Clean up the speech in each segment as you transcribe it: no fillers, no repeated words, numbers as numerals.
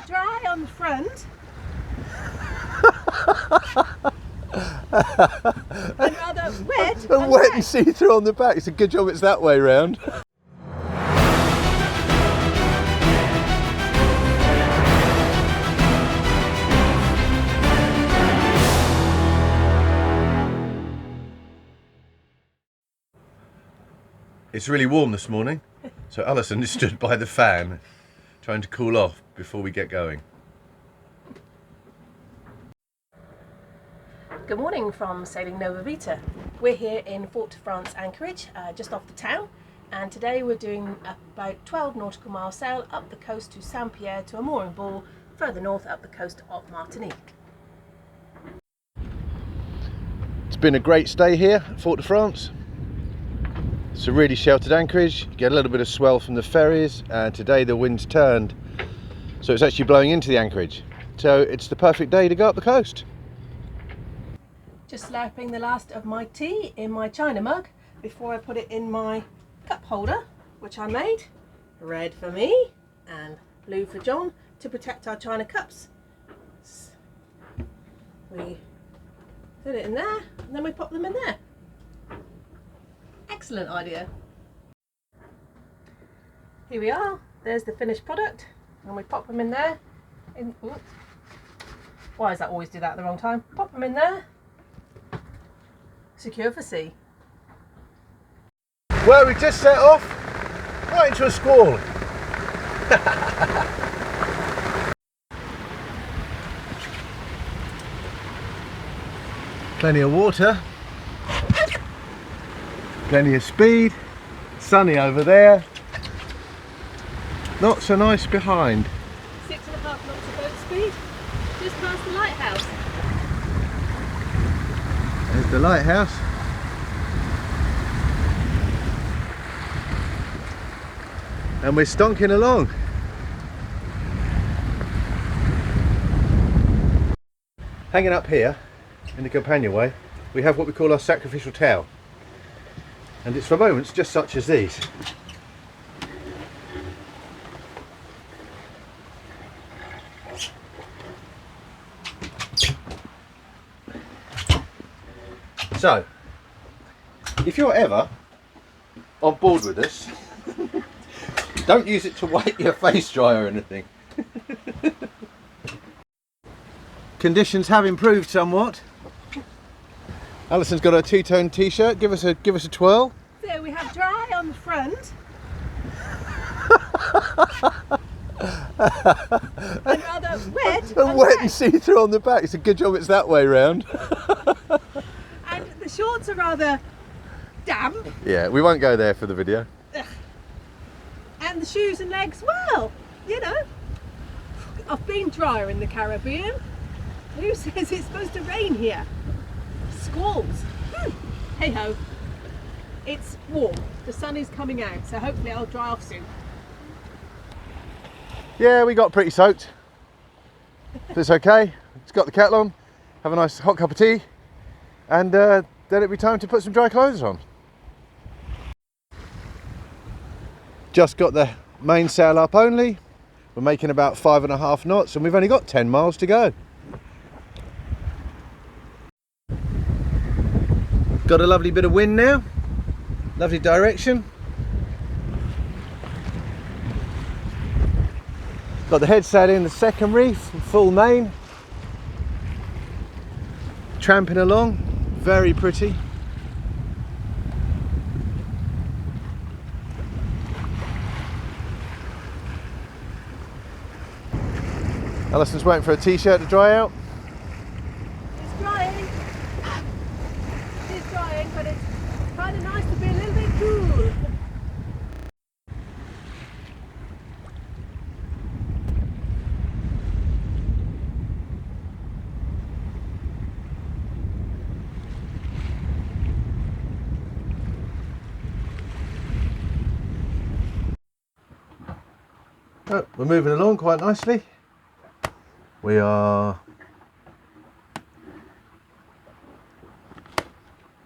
have dry on the front and rather wet on the Wet back. and see-through on the back. It's a good job it's that way round. It's really warm this morning, so Alison is stood by the fan trying to cool off before we get going. Good morning from Sailing Nova Vita. We're here in Fort de France anchorage, just off the town, and today we're doing about 12 nautical mile sail up the coast to St Pierre to a mooring ball further north up the coast of Martinique. It's been a great stay here at Fort de France. It's a really sheltered anchorage. You get a little bit of swell from the ferries, and today the wind's turned, so it's actually blowing into the anchorage. So it's the perfect day to go up the coast. Just slurping the last of my tea in my china mug before I put it in my cup holder, which I made. Red for me and blue for John, to protect our china cups. We put it in there and then we pop them in there. Excellent idea. Here we are, there's the finished product, and we pop them in there. Ooh. Why does that always do that at the wrong time? Pop them in there. Secure for sea. Well, we just set off right into a squall. Plenty of water, plenty of speed, sunny over there, not so nice behind. 6.5 knots of boat speed, just past the lighthouse. There's the lighthouse. And we're stonking along. Hanging up here in the companionway, we have what we call our sacrificial towel. And it's for moments just such as these. So, if you're ever on board with us, don't use it to wipe your face dry or anything. Conditions have improved somewhat. Alison's got her two-tone t-shirt. Give us a twirl. So we have dry on the front and rather wet on the back. And see-through on the back. It's a good job it's that way round. And the shorts are rather damp. Yeah, we won't go there for the video. And the shoes and legs, well, you know, I've been drier in the Caribbean. Who says it's supposed to rain here? Squalls. Hey ho. It's warm. The sun is coming out, so hopefully I'll dry off soon. Yeah, we got pretty soaked. But it's okay. It's got the kettle on. Have a nice hot cup of tea. And then it'll be time to put some dry clothes on. Just got the mainsail up only. We're making about 5.5 knots and we've only got 10 miles to go. Got a lovely bit of wind now. Lovely direction. Got the head sail in the second reef, full main. Tramping along, very pretty. Alison's waiting for a t-shirt to dry out. It's drying. It's drying, but it's kind of nice to be a little bit cool. Oh, we're moving along quite nicely. We are...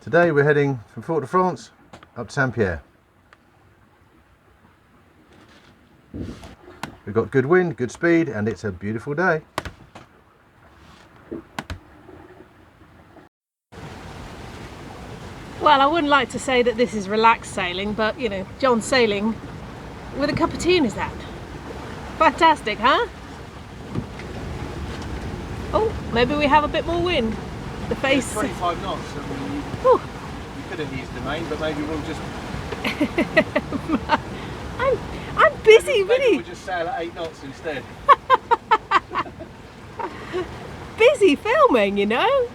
Today we're heading from Fort de France up to St Pierre. We've got good wind, good speed, and it's a beautiful day. Well, I wouldn't like to say that this is relaxed sailing, but you know, John's sailing with a cup of tea in his hand. Fantastic, huh? Oh, maybe we have a bit more wind. The face. 25 knots. I mean, you could have used the main, but maybe we'll just. I'm busy, maybe really. we'll just sail at 8 knots instead. Busy filming, you know.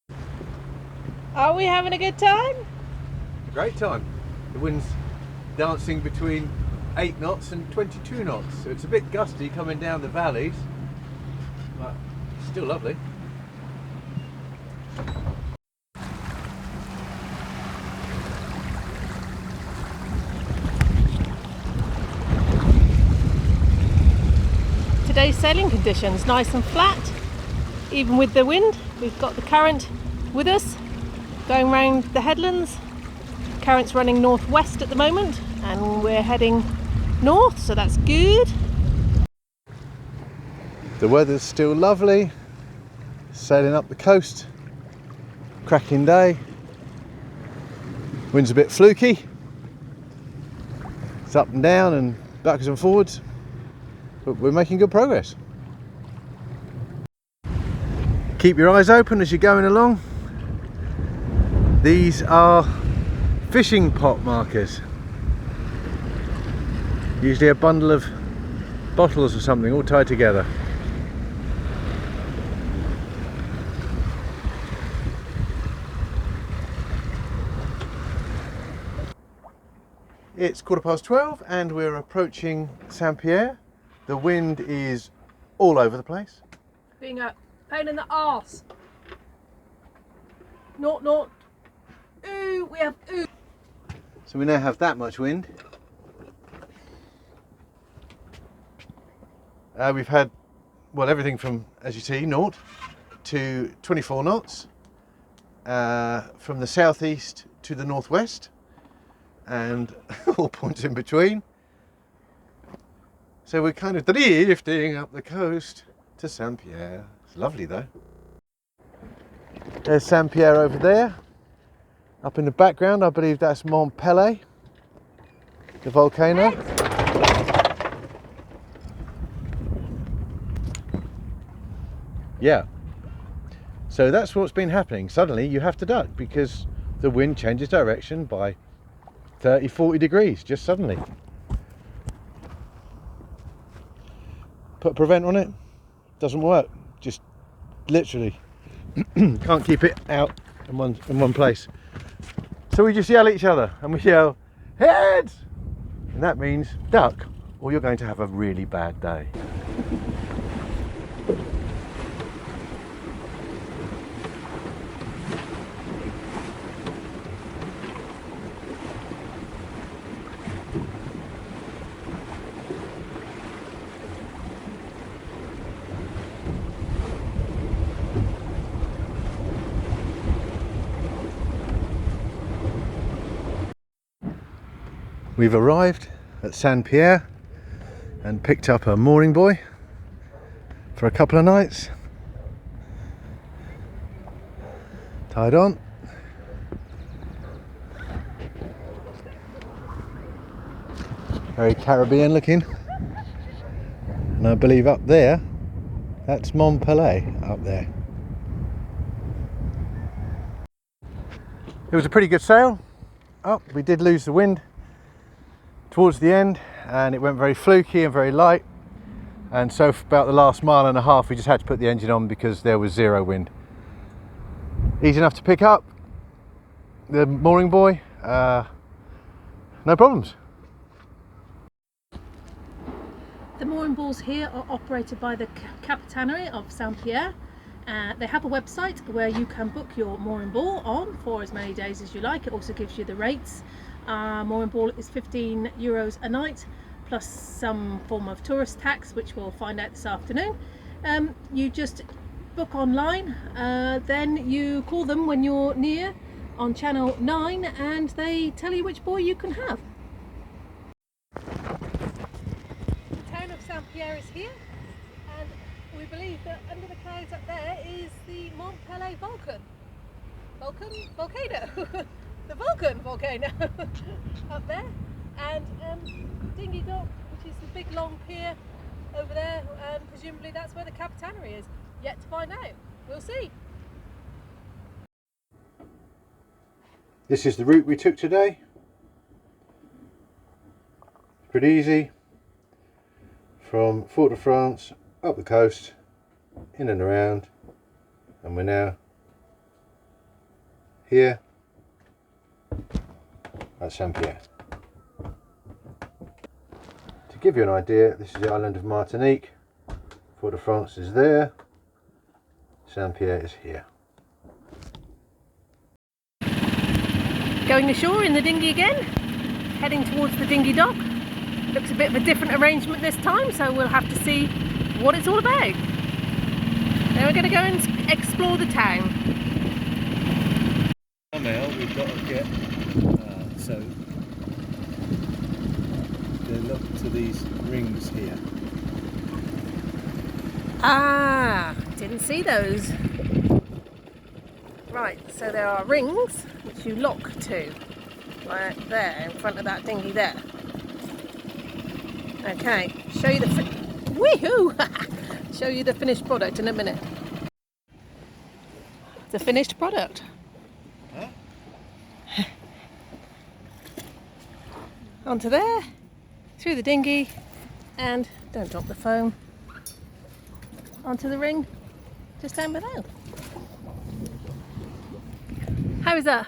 Yeah. Are we having a good time? Great time. The wind's dancing between 8 knots and 22 knots, so it's a bit gusty coming down the valleys, but still lovely. Today's sailing conditions nice and flat, even with the wind. We've got the current with us going round the headlands. Current's running northwest at the moment and we're heading north, so that's good. The weather's still lovely, sailing up the coast, cracking day. Wind's a bit fluky, it's up and down and backwards and forwards, but we're making good progress. Keep your eyes open as you're going along. These are fishing pot markers. Usually a bundle of bottles or something all tied together. It's 12:15 and we're approaching St Pierre. The wind is all over the place. Being a pain in the arse. Not. Ooh, we have ooh. So we now have that much wind. We've had, well, everything from, as you see, 0 to 24 knots, from the southeast to the northwest, and all points in between. So we're kind of drifting up the coast to St Pierre. It's lovely though. There's St Pierre over there. Up in the background, I believe that's Mont Pelé, the volcano. Yeah. So that's what's been happening. Suddenly you have to duck because the wind changes direction by 30, 40 degrees, just suddenly. Put a prevent on it, doesn't work. Just literally can't keep it out in one place. So we just yell at each other and we yell, heads! And that means duck, or you're going to have a really bad day. We've arrived at St Pierre and picked up a mooring buoy for a couple of nights. Tied on. Very Caribbean looking. And I believe up there, that's Mont Pelé up there. It was a pretty good sail. Oh, we did lose the wind towards the end and it went very fluky and very light, and so for about the last mile and a half we just had to put the engine on because there was zero wind. Easy enough to pick up the mooring buoy, no problems. The mooring buoys here are operated by the Capitanery of St Pierre. They have a website where you can book your mooring buoy on for as many days as you like. It also gives you the rates. Mooring buoy is €15 a night plus some form of tourist tax, which we'll find out this afternoon. You just book online, then you call them when you're near on channel 9 and they tell you which buoy you can have. The town we believe that under the clouds up there is the Montpellier volcano. The Vulcan volcano up there, and Dinghy Dock, which is the big long pier over there, and presumably that's where the Capitanery is. Yet to find out. We'll see. This is the route we took today. Pretty easy. From Fort-de-France up the coast, in and around, and we're now here at St Pierre. To give you an idea, this is the island of Martinique. Fort-de-France is there, St Pierre is here. Going ashore in the dinghy again, heading towards the dinghy dock. Looks a bit of a different arrangement this time, so we'll have to see what it's all about. Then we're going to go and explore the town. Now we've got to get so they look to these rings here. Ah, didn't see those. Right, so there are rings which you lock to, right there in front of that dinghy there. Okay, show you the show you the finished product in a minute. The finished product. Huh? Onto there, through the dinghy, and don't drop the phone. Onto the ring, just down below. How is that?